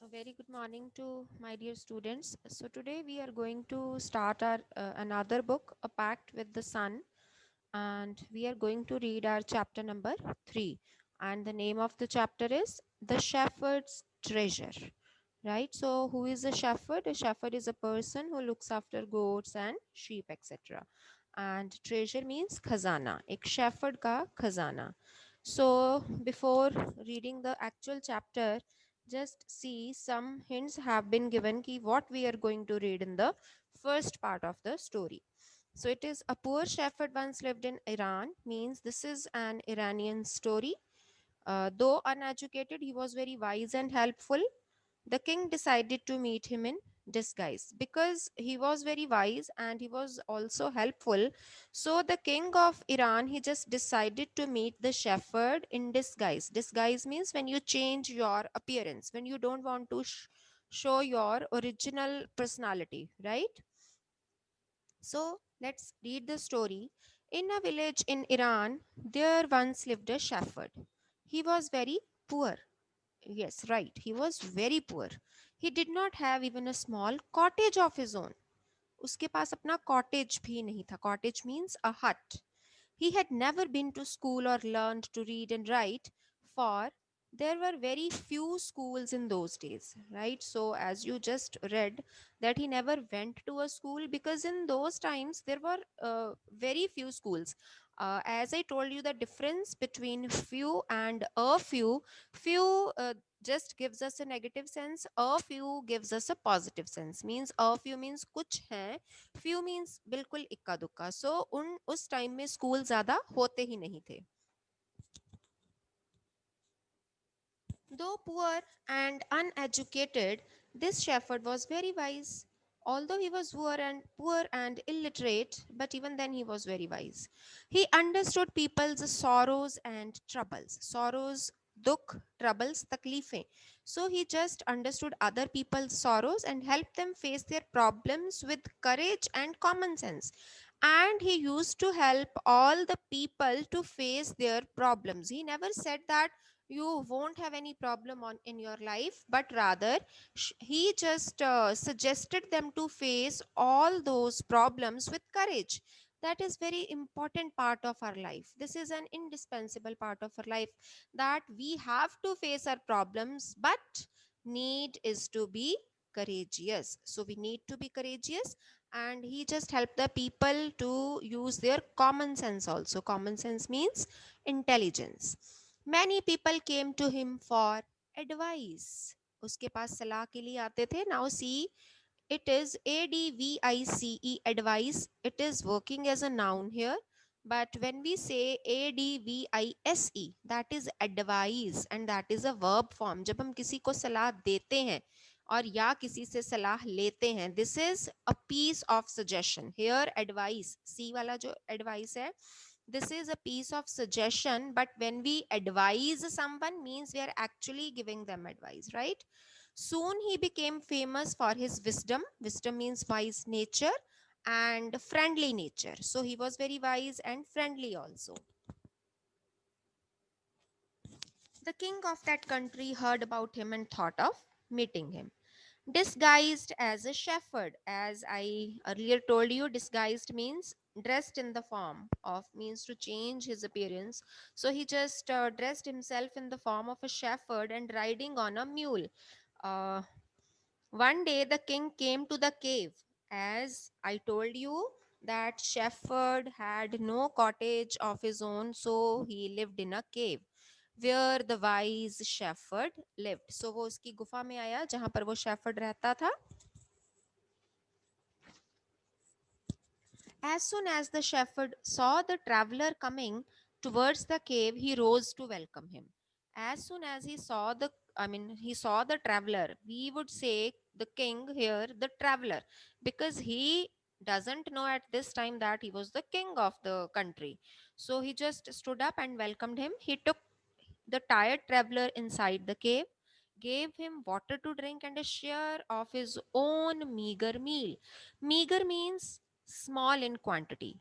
A very good morning to my dear students. So today we are going to start our another book, A Pact with the Sun, and we are going to read our chapter number 3. And the name of the chapter is The Shepherd's Treasure. Right? So who is a shepherd? A shepherd is a person who looks after goats and sheep, etc. And treasure means khazana. एक shepherd का khazana. So before reading the actual chapter, just see some hints have been given ki what we are going to read in the first part of the story. So it is a poor shepherd once lived in Iran, means this is an Iranian story. Though uneducated, he was very wise and helpful. The king decided to meet him in disguise because he was very wise and he was also helpful. So the king of Iran, he just decided to meet the shepherd in disguise. Disguise means when you change your appearance, when you don't want to show your original personality, right? So let's read the story. In a village in Iran, there once lived a shepherd. He was very poor. Yes, right. He was very poor. He did not have even a small cottage of his own. उसके पास अपना cottage भी नहीं था. Cottage means a hut. He had never been to school or learned to read and write, for there were very few schools in those days, right? So, as you just read, that he never went to a school because in those times there were very few schools. As I told you, the difference between few and a few, few just gives us a negative sense, a few gives us a positive sense. Means a few means कुछ है, few means बिल्कुल इक्का दुक्का. सो उन उस time में school ज्यादा होते ही नहीं थे. Though poor and uneducated, this shepherd was very wise. Although he was poor and illiterate, but even then he was very wise. He understood people's sorrows and troubles. Sorrows, dukh, troubles, taklife. So he just understood other people's sorrows and helped them face their problems with courage and common sense. And he used to help all the people to face their problems. He never said that you won't have any problem on in your life, but rather he just suggested them to face all those problems with courage. That is very important part of our life. This is an indispensable part of our life, that we have to face our problems, but need is to be courageous. So we need to be courageous, and he just helped the people to use their common sense also. Common sense means intelligence. Many people came to him for advice. उसके पास सलाह के लिए आते थे. Now see, it is ADVICE, advice. It is working as a noun here. But when we say ADVISE, that is advice, and that is a verb form. जब हम किसी को सलाह देते हैं और या किसी से सलाह लेते हैं, this is a piece of suggestion. Here advice, C वाला जो advice है, this is a piece of suggestion, but when we advise someone means we are actually giving them advice, right? Soon he became famous for his wisdom. Wisdom means wise nature and friendly nature. So he was very wise and friendly also. The king of that country heard about him and thought of meeting him. Disguised as a shepherd, as I earlier told you, disguised means dressed in the form of, means to change his appearance. So he just dressed himself in the form of a shepherd and riding on a mule. Uh, One day the king came to the cave. As I told you, that shepherd had no cottage of his own, so he lived in a cave where the wise shepherd lived. So वो उसकी गुफा में आया जहां पर वो shepherd रहता था. As soon as the shepherd saw the traveler coming towards the cave, he rose to welcome him. As soon as he saw the traveler, we would say the king here, the traveler, because he doesn't know at this time that he was the king of the country. So he just stood up and welcomed him. He took the tired traveler inside the cave, gave him water to drink and a share of his own meager meal. Meager means small in quantity.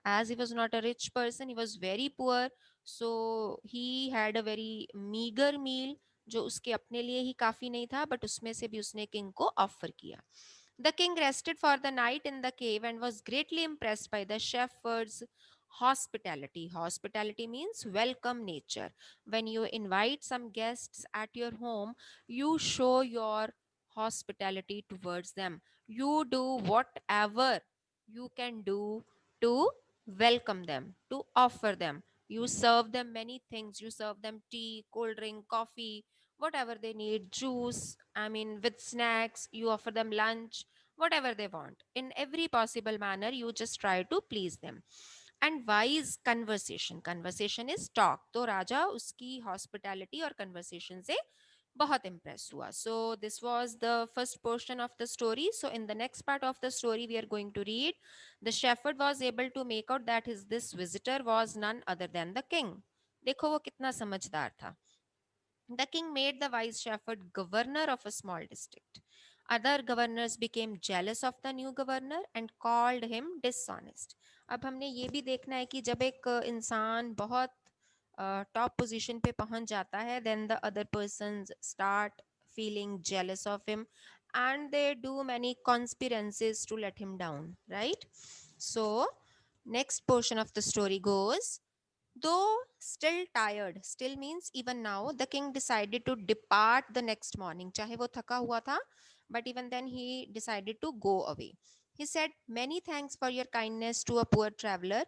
As he was not a rich person, he was very poor. So he had a very meager meal. जो उसके अपने लिए ही काफी नहीं था, but उसमें से भी उसने किंग को ऑफर किया. The king rested for the night in the cave and was greatly impressed by the shepherd's hospitality. Hospitality means welcome nature. When you invite some guests at your home, you show your hospitality towards them. You do whatever you can do to welcome them, to offer them. You serve them many things. You serve them tea, cold drink, coffee, whatever they need, juice, I mean, with snacks. You offer them lunch, whatever they want. In every possible manner, you just try to please them. And wise conversation. Conversation is talk. तो राजा उसकी hospitality और conversation से बहुत impress हुआ. So this was the first portion of the story. So in the next part of the story we are going to read, the shepherd was able to make out that his this visitor was none other than the king. देखो वो कितना समझदार था. The king made the wise shepherd governor of a small district. Other governors became jealous of the new governor and called him dishonest. अब हमने ये भी देखना है कि जब एक इंसान बहुत टॉप पोजीशन पे पहुंच जाता है, then the other persons start feeling jealous of him and they do many conspiracies to let him down, right? So next portion of the story goes, though still tired, still means even now, the king decided to depart the next morning. चाहे वो थका हुआ था, but even then he decided to go away. He said, "Many thanks for your kindness to a poor traveler.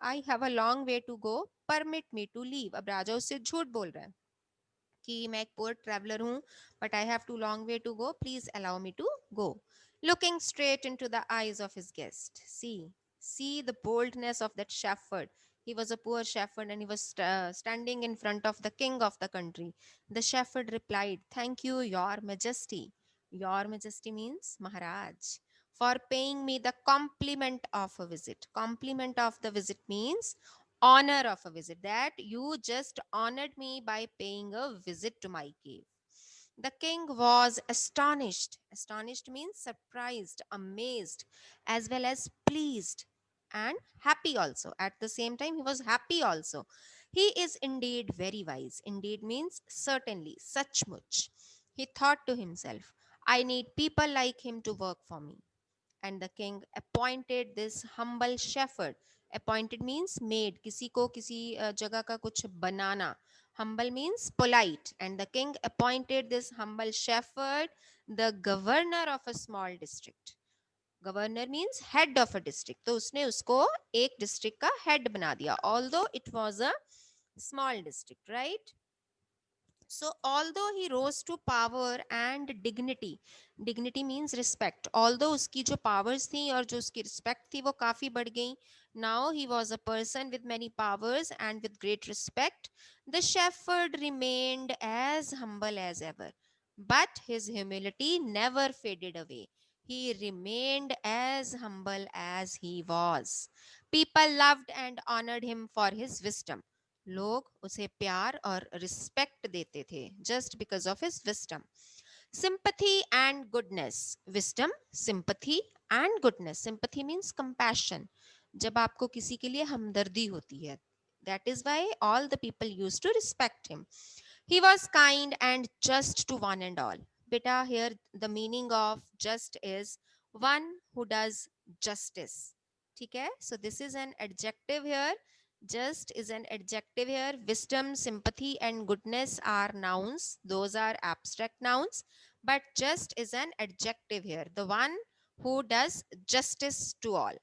I have a long way to go. Permit me to leave." अब राजा उससे झूठ बोल रहा है कि मैं एक पोअर ट्रैवलर हूँ, but I have too long way to go, please allow me to go. Looking straight into the eyes of his guest, see the boldness of that shepherd. He was a poor shepherd and he was standing in front of the king of the country. The shepherd replied, "Thank you, your majesty." Your majesty means Maharaj, for paying me the compliment of a visit. Compliment of the visit means honor of a visit, that you just honored me by paying a visit to my cave. The king was astonished. Astonished means surprised, amazed, as well as pleased and happy also. At the same time, he was happy also. He is indeed very wise. Indeed means certainly, such much. He thought to himself, I need people like him to work for me. And the king appointed this humble shepherd. Appointed means made, किसी को किसी जगह का कुछ बनाना. Humble means polite. And the king appointed this humble shepherd the governor of a small district. Governor means head of a district. तो उसने उसको एक district का head बना दिया, although it was a small district, right? So although he rose to power and dignity, dignity means respect, although उसकी जो powers थी और जो उसकी respect थी वो काफी बढ़ गई, now he was a person with many powers and with great respect, the shepherd remained as humble as ever, but his humility never faded away. He remained as humble as he was. People loved and honored him for his wisdom. लोग उसे प्यार और respect देते थे just because of his wisdom. Sympathy and goodness. Wisdom, sympathy and goodness. Sympathy means compassion, जब आपको किसी के लिए हमदर्दी होती है. That is why all the people use to respect him. He was kind and just to one and all. Beta, here the meaning of just is one who does justice. ठीक है, so this is an adjective here. Just is an adjective here. Wisdom, sympathy and goodness are nouns, those are abstract nouns, but just is an adjective here, the one who does justice to all.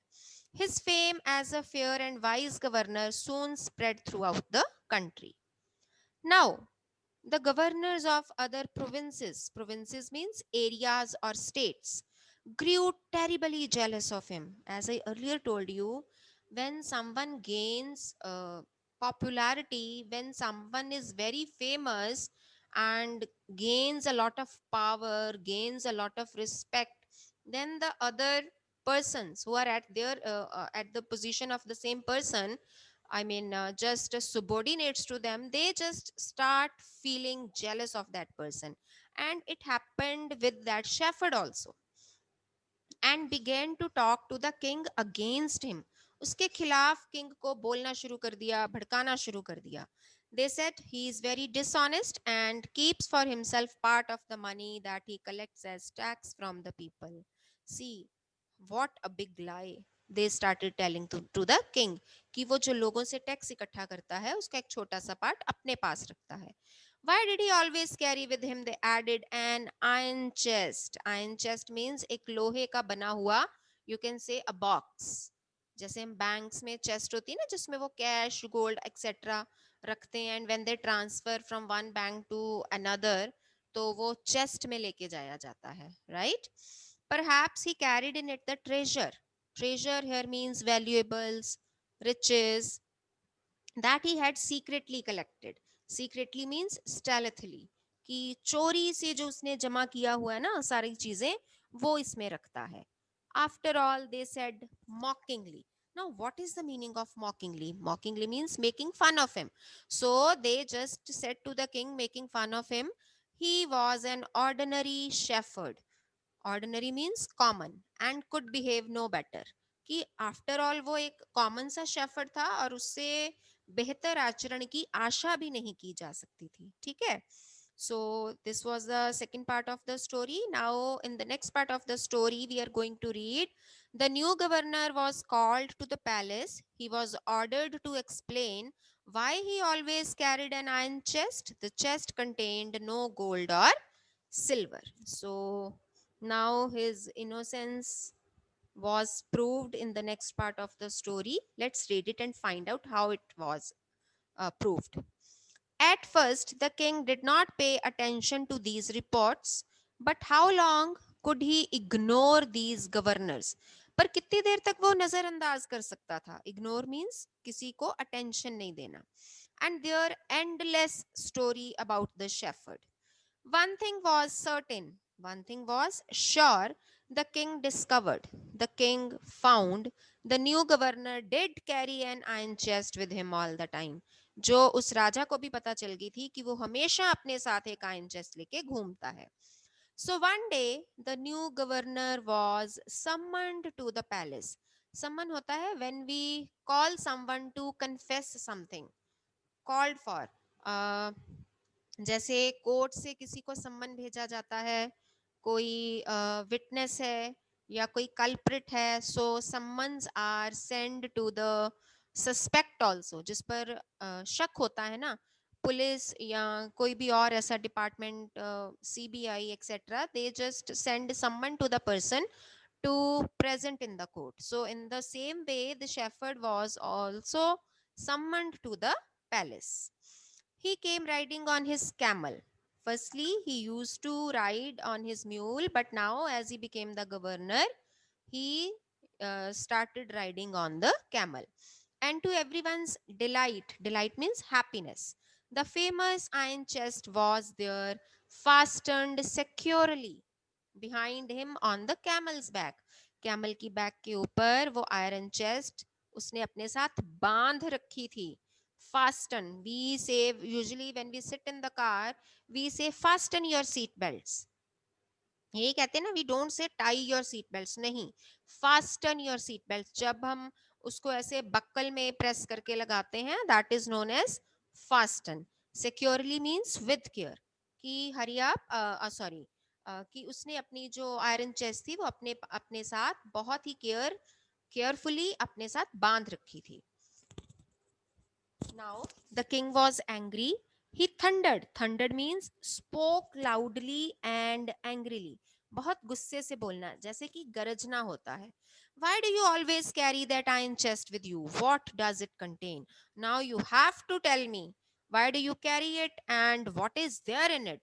His fame as a fair and wise governor soon spread throughout the country. Now the governors of other provinces, provinces means areas or states, grew terribly jealous of him. As I earlier told you, when someone gains popularity, when someone is very famous and gains a lot of power, gains a lot of respect, then the other persons who are at their at the position of the same person, I mean, just subordinates to them, they just start feeling jealous of that person. And it happened with that shepherd also. And began to talk to the king against him. उसके खिलाफ king को बोलना शुरू कर दिया, भड़काना शुरू कर दिया. They said he is very dishonest and keeps for himself part of the money that he collects as tax from the people. See, what a big lie they started telling to the king कि वो जो लोगों से tax इकट्ठा करता है उसका एक छोटा सा पार्ट अपने पास रखता है. Why did he always carry with him? They added an iron chest. Iron chest means एक लोहे का बना हुआ, you can say a box. जैसे हम बैंक्स में चेस्ट होती है ना जिसमें वो कैश गोल्ड एक्सेट्रा रखते हैं, and when they transfer from one bank to another तो वो चेस्ट में लेके जाया जाता है, right? Perhaps he carried in it the treasure. Treasure here means valuables, riches that he had secretly collected. Secretly means stealthily, कि चोरी से जो उसने जमा किया हुआ है ना सारी चीजें वो इसमें रखता है. After all, they said mockingly. Now, what is the meaning of mockingly? Mockingly means making fun of him. So they just said to the king, making fun of him, he was an ordinary shepherd. Ordinary means common and could behave no better, कि after all वो एक common सा shepherd था और उससे बेहतर आचरण की आशा भी नहीं की जा सकती थी. ठीक है. So this was the second part of the story. Now in the next part of the story we are going to read, the new governor was called to the palace. He was ordered to explain why he always carried an iron chest. The chest contained no gold or silver. So now his innocence was proved in the next part of the story. Let's read it and find out how it was proved. At first, the king did not pay attention to these reports, but how long could he ignore these governors? पर कितनी देर तक वो नजरअंदाज कर सकता था? Ignore means किसी को अटेंशन नहीं देना. And their endless story about the shepherd. One thing was certain, one thing was sure, the king discovered, the king found, the new governor did carry an iron chest with him all the time. जो उस राजा को भी पता चल गई थी कि वो हमेशा अपने साथ एक आयरन चेस्ट लेके घूमता है. So one day the new governor was summoned to the palace. Summon होता है when we call someone to confess something. Called for. जैसे कोर्ट से किसी को सम्मन भेजा जाता है, कोई विटनेस है या कोई कल्प्रिट है, so summons are send to the suspect also, जिस पर शक होता है ना, पुलिस या कोई भी और ऐसा department, CBI etcetera, they just send summon to the person to present in the court. So in the same way, the shepherd was also summoned to the palace. He came riding on his camel. Firstly, he used to ride on his mule, but now, as he became the governor, he started riding on the camel. And to everyone's delight, delight means happiness, the famous iron chest was there, fastened securely behind him on the camel's back. Camel की back के ऊपर वो iron chest उसने अपने साथ बांध रखी थी. Fasten, we say usually when we sit in the car, we say fasten your seat belts. यही कहते हैं ना, we don't say tie your seat belt, नहीं, फास्टन योर सीट बेल्ट. जब हम उसको ऐसे बक्कल में प्रेस करके लगाते हैं, that is known as fasten. Securely means with care, कि हरी आप सॉरी, कि उसने अपनी जो आयरन चेस्ट थी वो अपने अपने साथ बहुत ही केयरफुली अपने साथ बांध रखी थी. Now the king was angry. He thundered. Thundered means spoke loudly and angrily. बहुत गुस्से से बोलना, जैसे कि गरजना होता है. Why do you always carry that iron chest with you? What does it contain? Now you have to tell me. Why do you carry it and what is there in it?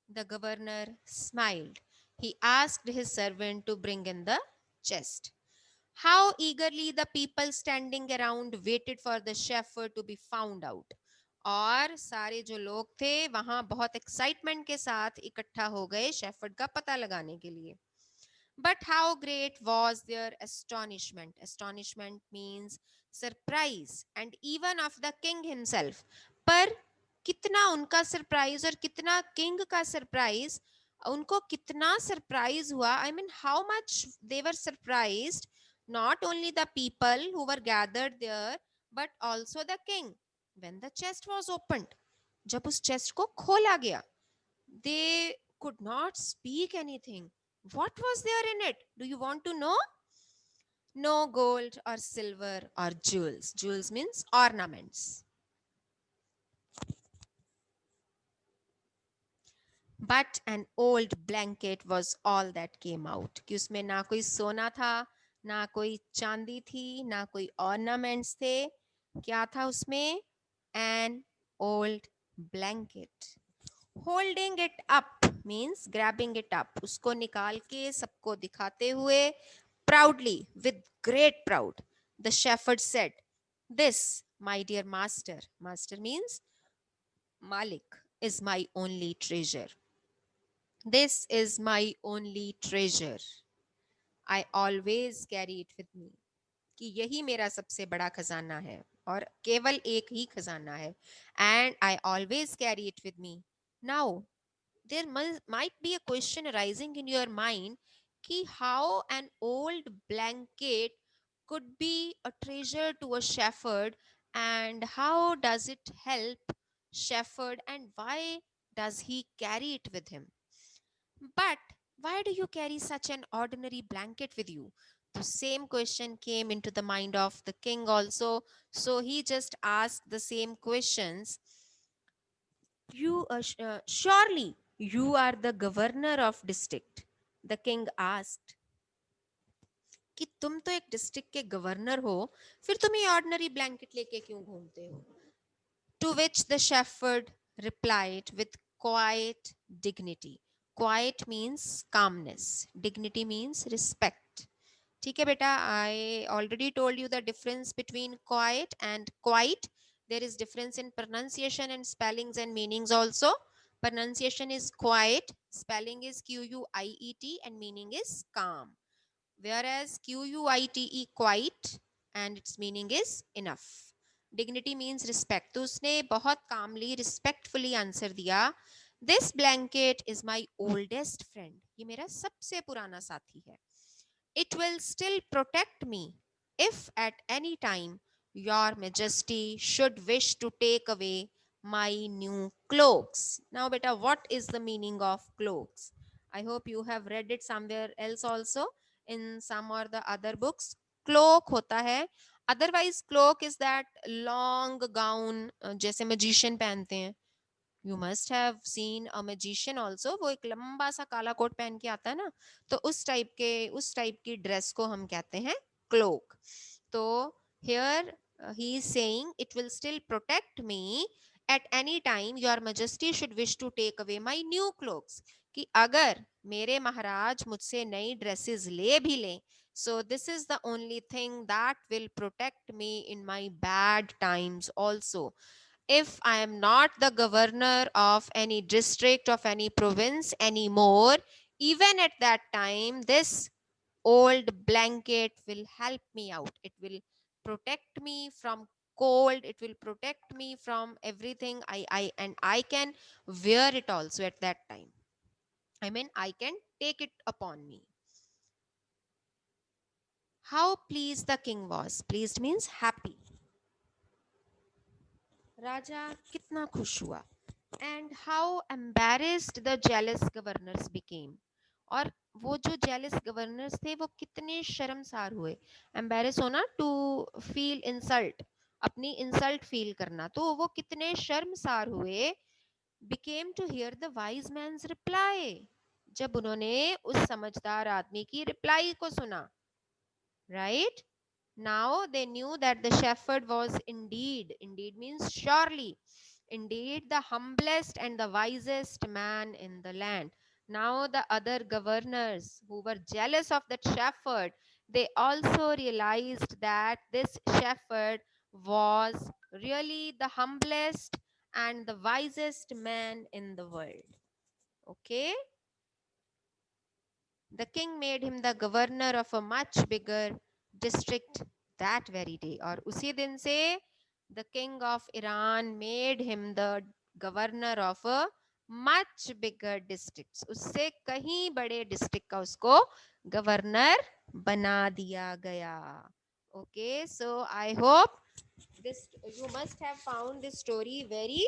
The governor smiled. He asked his servant to bring in the chest. How eagerly the people standing around waited for the shepherd to be found out. और सारे जो लोग थे वहां बहुत excitement के साथ इकट्ठा हो गए शेफर्ड का पता लगाने के लिए. But how great was their astonishment. Astonishment means surprise, and even of the king himself. पर कितना उनका सरप्राइज और कितना किंग का सरप्राइज, उनको कितना सरप्राइज हुआ. I mean how much they were surprised, not only the people who were gathered there but also the king. When the chest was opened, जब उस chest को खोला गया, they could not speak anything. What was there in it? Do you want to know? No gold or silver or jewels. Jewels means ornaments. But an old blanket was all that came out. कि उसमें ना कोई सोना था, ना कोई चांदी थी, ना कोई ornaments थे. क्या था उसमें? An old blanket. Holding it up means grabbing it up. उसको निकाल के सबको दिखाते हुए proudly, with great proud, the shepherd said, "This, my dear master," master means Malik, "is my only treasure. This is my only treasure. I always carry it with me." कि यही मेरा सबसे बड़ा खजाना है और केवल एक ही खजाना है. And I always carry it with me. Now, there might be a question arising in your mind कि how an old blanket could be a treasure to a shepherd, and how does it help shepherd, and why does he carry it with him? But why do you carry such an ordinary blanket with you? The same question came into the mind of the king also. So he just asked the same questions. Surely you are the governor of district. The king asked. कि तुम तो एक district के governor हो, फिर तुम ये ordinary blanket लेके क्यों घूमते हो? To which the shepherd replied with quiet dignity. Quiet means calmness. Dignity means respect. ठीक है बेटा, I already told you the difference between quiet and quiet. There is difference in pronunciation and spellings and meanings also. Pronunciation is quiet, spelling is Quiet, and meaning is calm. Whereas Quite quiet and its meaning is enough. Dignity means respect. तो उसने बहुत calmly, respectfully answer दिया. This blanket is my oldest friend. ये मेरा सबसे पुराना साथी है. It will still protect me if at any time your majesty should wish to take away my new cloaks. Now beta, what is the meaning of cloaks? I hope you have read it somewhere else also in some or the other books. Cloak होता है. Otherwise cloak is that long gown जैसे magician पहनते हैं. You must have seen a magician also. वो एक लंबा सा काला कोट पहन के आता है ना, तो उस टाइप की ड्रेस को हम कहते हैं क्लोक. तो here he is saying it will still protect me at any time your majesty should wish to take away my new cloaks. कि अगर मेरे महाराज मुझसे नई ड्रेसेस ले भी लें, so this is the only thing that will protect me in my bad times also. If I am not the governor of any district, of any province anymore, even at that time, this old blanket will help me out. It will protect me from cold. It will protect me from everything. And I can wear it also at that time. I mean, I can take it upon me. How pleased the king was. Pleased means happy. राजा कितना खुश हुआ. And how embarrassed the jealous governors became. और वो जो jealous governors थे वो कितने शर्मसार हुए. Embarrass होना, to feel insult, अपनी insult feel करना. तो वो कितने शर्मसार हुए. Became to hear the wise man's reply. जब उन्होंने उस समझदार आदमी की reply को सुना. Right? Now they knew that the shepherd was indeed means surely, indeed the humblest and the wisest man in the land. Now the other governors who were jealous of that shepherd, they also realized that this shepherd was really the humblest and the wisest man in the world. Okay? The king made him the governor of a much bigger district that very day. और उसी दिन से the king of Iran made him the governor of a much bigger districts. उससे कहीं बड़े district का उसको governor बना दिया गया. Okay, so I hope This you must have found this story very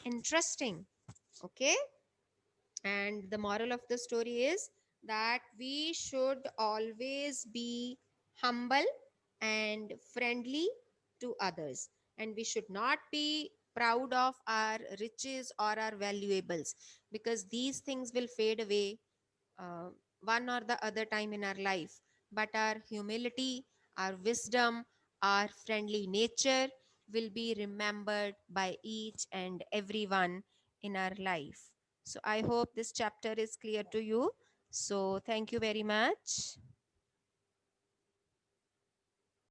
interesting. Okay, and the moral of the story is that we should always be humble and friendly to others, and we should not be proud of our riches or our valuables, because these things will fade away uh, one or the other time in our life. But our humility, our wisdom, our friendly nature will be remembered by each and everyone in our life. So I hope this chapter is clear to you. So thank you very much.